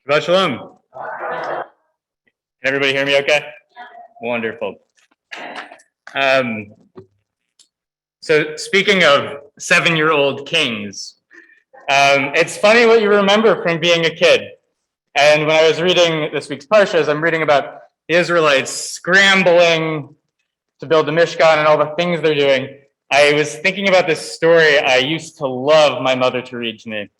Shabbat Shalom. Can everybody hear me okay? Wonderful. So speaking of 7-year-old kings, it's funny what you remember from being a kid. And when I was reading this week's Parshas, I'm reading about the Israelites scrambling to build the Mishkan and all the things they're doing. I was thinking about this story I used to love my mother to read to me.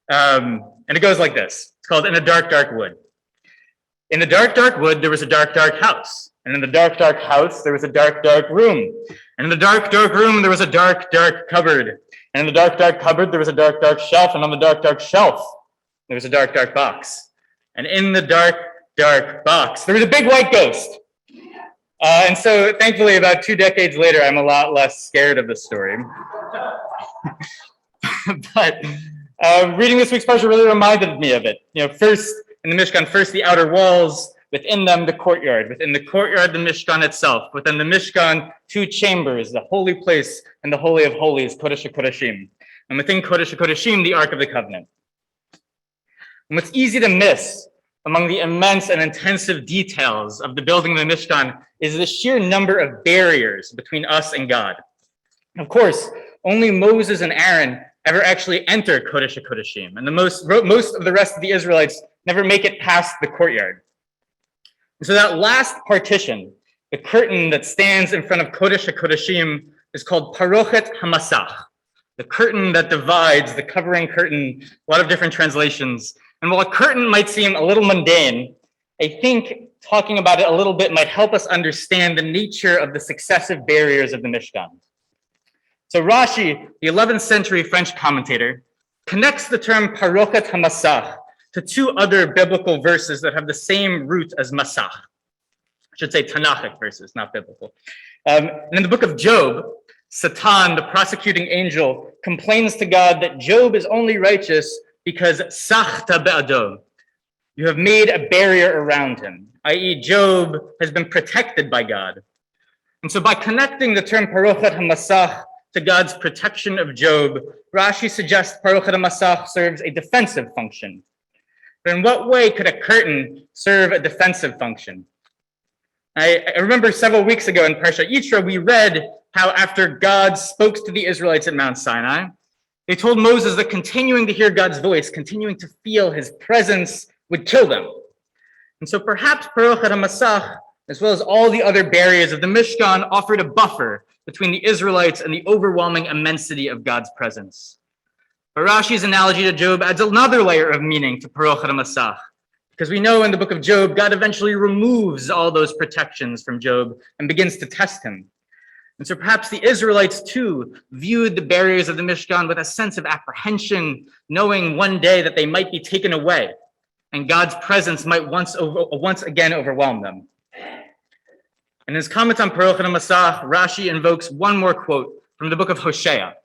And it goes like this. It's called In a Dark, Dark Wood. In the dark, dark wood, there was a dark, dark house. And in the dark, dark house, there was a dark, dark room. And in the dark, dark room, there was a dark, dark cupboard. And in the dark, dark cupboard, there was a dark, dark shelf. And on the dark, dark shelf, there was a dark, dark box. And in the dark, dark box, there was a big white ghost. And so thankfully, about 2 decades later, I'm a lot less scared of the story. But reading this week's parsha really reminded me of it. First in the Mishkan, first the outer walls, within them the courtyard, within the courtyard the Mishkan itself, within the Mishkan 2 chambers, the holy place and the Holy of Holies, Kodesh HaKodeshim, and within Kodesh HaKodeshim the Ark of the Covenant. And what's easy to miss among the immense and intensive details of the building of the Mishkan is the sheer number of barriers between us and God. Of course, only Moses and Aaron ever actually enter Kodesh HaKodeshim, and most of the rest of the Israelites never make it past the courtyard. And so that last partition, the curtain that stands in front of Kodesh HaKodeshim, is called Parochet HaMasach, the curtain that divides, the covering curtain, a lot of different translations. And while a curtain might seem a little mundane, I think talking about it a little bit might help us understand the nature of the successive barriers of the Mishkan. So Rashi, the 11th century French commentator, connects the term Parochet HaMasach to 2 other biblical verses that have the same root as Masach. I should say Tanakhic verses, not biblical. And in the book of Job, Satan, the prosecuting angel, complains to God that Job is only righteous because Sachta be'ado. You have made a barrier around him, i.e. Job has been protected by God. And so by connecting the term Parochet HaMasach to God's protection of Job, Rashi suggests Parochet HaMasach serves a defensive function. But in what way could a curtain serve a defensive function? I remember several weeks ago in Parashat Yitro, we read how after God spoke to the Israelites at Mount Sinai, they told Moses that continuing to hear God's voice, continuing to feel his presence would kill them. And so perhaps Parochet HaMasach, as well as all the other barriers of the Mishkan, offered a buffer between the Israelites and the overwhelming immensity of God's presence. But Rashi's analogy to Job adds another layer of meaning to Parochet HaMasach, because we know in the book of Job, God eventually removes all those protections from Job and begins to test him. And so perhaps the Israelites too viewed the barriers of the Mishkan with a sense of apprehension, knowing one day that they might be taken away and God's presence might once again overwhelm them. In his comment on Parochet HaMasach, Rashi invokes one more quote from the book of Hosea,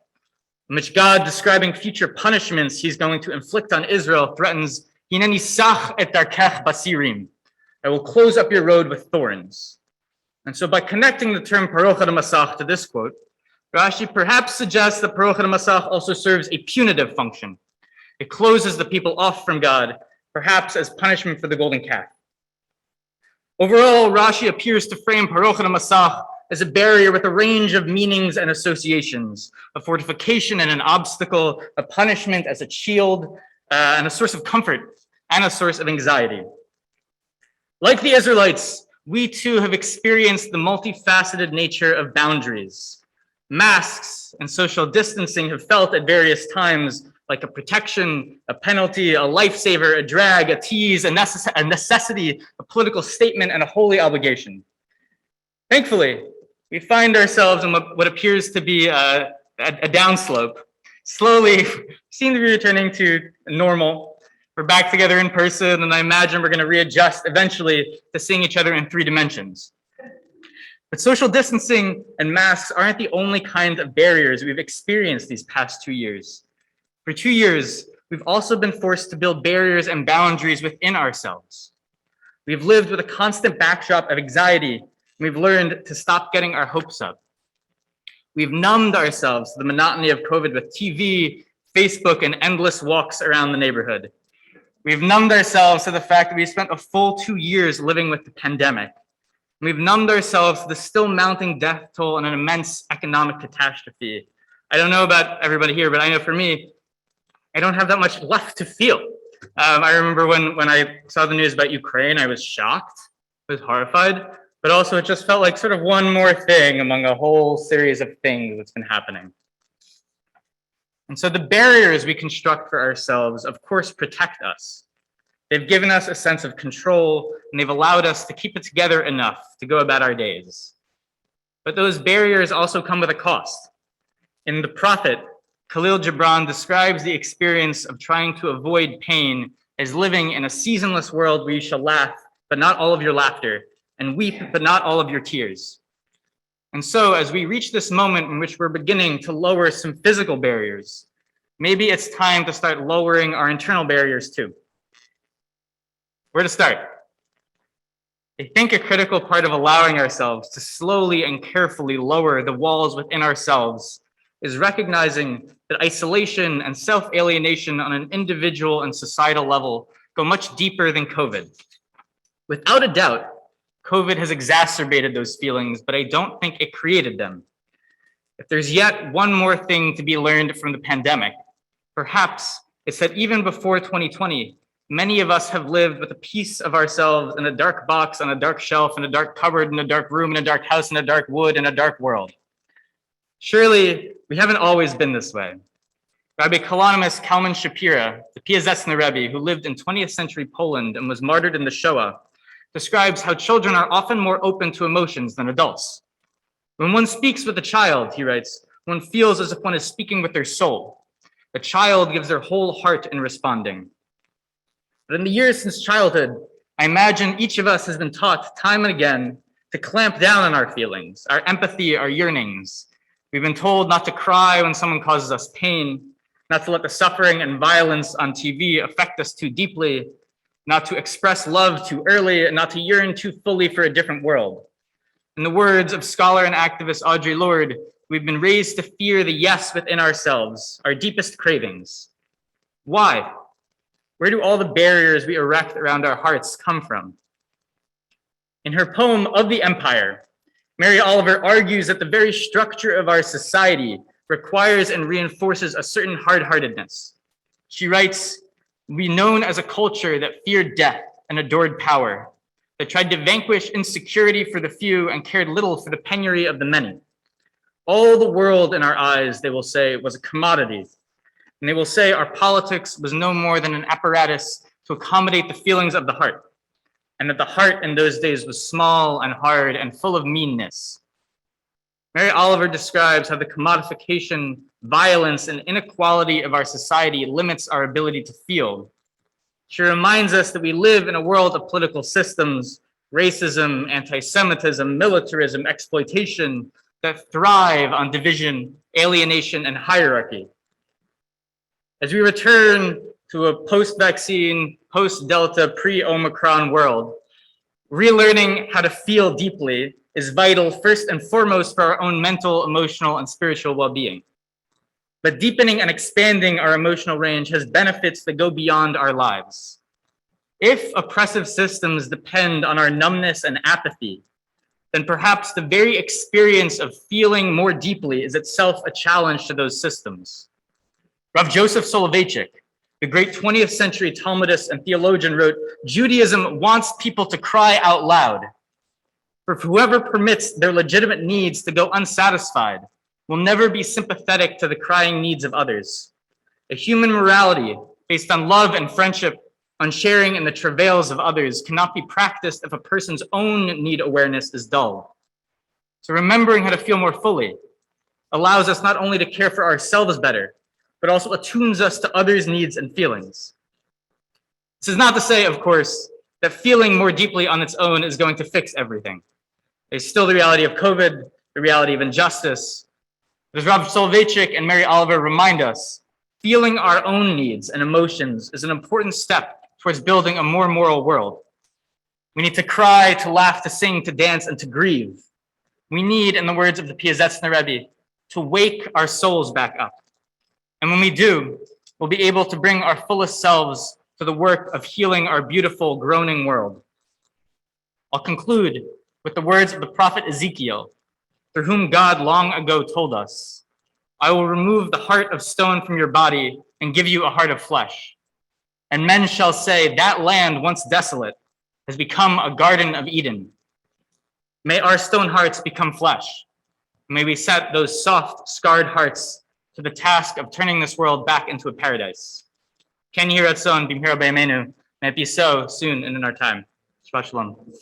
in which God, describing future punishments he's going to inflict on Israel, threatens, Hineni sach et darkech basirim. I will close up your road with thorns. And so by connecting the term Parochet HaMasach to this quote, Rashi perhaps suggests that Parochet HaMasach also serves a punitive function. It closes the people off from God, perhaps as punishment for the golden calf. Overall, Rashi appears to frame Parochet HaMasach as a barrier with a range of meanings and associations, a fortification and an obstacle, a punishment as a shield, and a source of comfort and a source of anxiety. Like the Israelites, we too have experienced the multifaceted nature of boundaries. Masks and social distancing have felt at various times like a protection, a penalty, a lifesaver, a drag, a tease, a necessity, a political statement, and a holy obligation. Thankfully, we find ourselves in what appears to be a downslope. Slowly, seem to be returning to normal. We're back together in person, and I imagine we're going to readjust eventually to seeing each other in 3 dimensions. But social distancing and masks aren't the only kind of barriers we've experienced these past 2 years. For 2 years, we've also been forced to build barriers and boundaries within ourselves. We've lived with a constant backdrop of anxiety. We've learned to stop getting our hopes up. We've numbed ourselves to the monotony of COVID with TV, Facebook, and endless walks around the neighborhood. We've numbed ourselves to the fact that we spent a full 2 years living with the pandemic. We've numbed ourselves to the still mounting death toll and an immense economic catastrophe. I don't know about everybody here, but I know for me, I don't have that much left to feel. I remember when I saw the news about Ukraine, I was shocked, I was horrified, but also it just felt like sort of one more thing among a whole series of things that's been happening. And so the barriers we construct for ourselves, of course, protect us. They've given us a sense of control, and they've allowed us to keep it together enough to go about our days. But those barriers also come with a cost. In The Prophet, Khalil Gibran describes the experience of trying to avoid pain as living in a seasonless world where you shall laugh, but not all of your laughter, and weep, but not all of your tears. And so, as we reach this moment in which we're beginning to lower some physical barriers, maybe it's time to start lowering our internal barriers too. Where to start? I think a critical part of allowing ourselves to slowly and carefully lower the walls within ourselves is recognizing that isolation and self-alienation on an individual and societal level go much deeper than COVID. Without a doubt, COVID has exacerbated those feelings, but I don't think it created them. If there's yet one more thing to be learned from the pandemic, perhaps it's that even before 2020, many of us have lived with a piece of ourselves in a dark box, on a dark shelf, in a dark cupboard, in a dark room, in a dark house, in a dark wood, in a dark world. Surely, we haven't always been this way. Rabbi Kalonymus Kalman Shapira, the Piazetzny Rebbe who lived in 20th century Poland and was martyred in the Shoah, describes how children are often more open to emotions than adults. When one speaks with a child, he writes, one feels as if one is speaking with their soul. The child gives their whole heart in responding. But in the years since childhood, I imagine each of us has been taught time and again to clamp down on our feelings, our empathy, our yearnings. We've been told not to cry when someone causes us pain, not to let the suffering and violence on TV affect us too deeply, not to express love too early, and not to yearn too fully for a different world. In the words of scholar and activist Audre Lorde, we've been raised to fear the yes within ourselves, our deepest cravings. Why? Where do all the barriers we erect around our hearts come from? In her poem Of the Empire, Mary Oliver argues that the very structure of our society requires and reinforces a certain hard-heartedness. She writes, "We known as a culture that feared death and adored power, that tried to vanquish insecurity for the few and cared little for the penury of the many. All the world in our eyes, they will say, was a commodity. And they will say our politics was no more than an apparatus to accommodate the feelings of the heart, and that the heart in those days was small and hard and full of meanness." Mary Oliver describes how the commodification, violence, and inequality of our society limits our ability to feel. She reminds us that we live in a world of political systems, racism, anti-Semitism, militarism, exploitation, that thrive on division, alienation, and hierarchy. As we return to a post-vaccine, post-Delta, pre-Omicron world, relearning how to feel deeply is vital first and foremost for our own mental, emotional, and spiritual well-being. But deepening and expanding our emotional range has benefits that go beyond our lives. If oppressive systems depend on our numbness and apathy, then perhaps the very experience of feeling more deeply is itself a challenge to those systems. Rav Joseph Soloveitchik, the great 20th century Talmudist and theologian, wrote, "Judaism wants people to cry out loud. For whoever permits their legitimate needs to go unsatisfied will never be sympathetic to the crying needs of others. A human morality based on love and friendship, on sharing in the travails of others, cannot be practiced if a person's own need awareness is dull." So remembering how to feel more fully allows us not only to care for ourselves better, but also attunes us to others' needs and feelings. This is not to say, of course, that feeling more deeply on its own is going to fix everything. There's still the reality of COVID, the reality of injustice. But as Rav Soloveitchik and Mary Oliver remind us, feeling our own needs and emotions is an important step towards building a more moral world. We need to cry, to laugh, to sing, to dance, and to grieve. We need, in the words of the Piazetzny Rebbe, to wake our souls back up. And when we do, we'll be able to bring our fullest selves to the work of healing our beautiful, groaning world. I'll conclude with the words of the prophet Ezekiel, through whom God long ago told us, "I will remove the heart of stone from your body and give you a heart of flesh. And men shall say, that land once desolate has become a garden of Eden." May our stone hearts become flesh. May we set those soft, scarred hearts to the task of turning this world back into a paradise. Ken Yiratzon Bimhira Bayamenu. May it be so soon and in our time. Shabbat Shalom.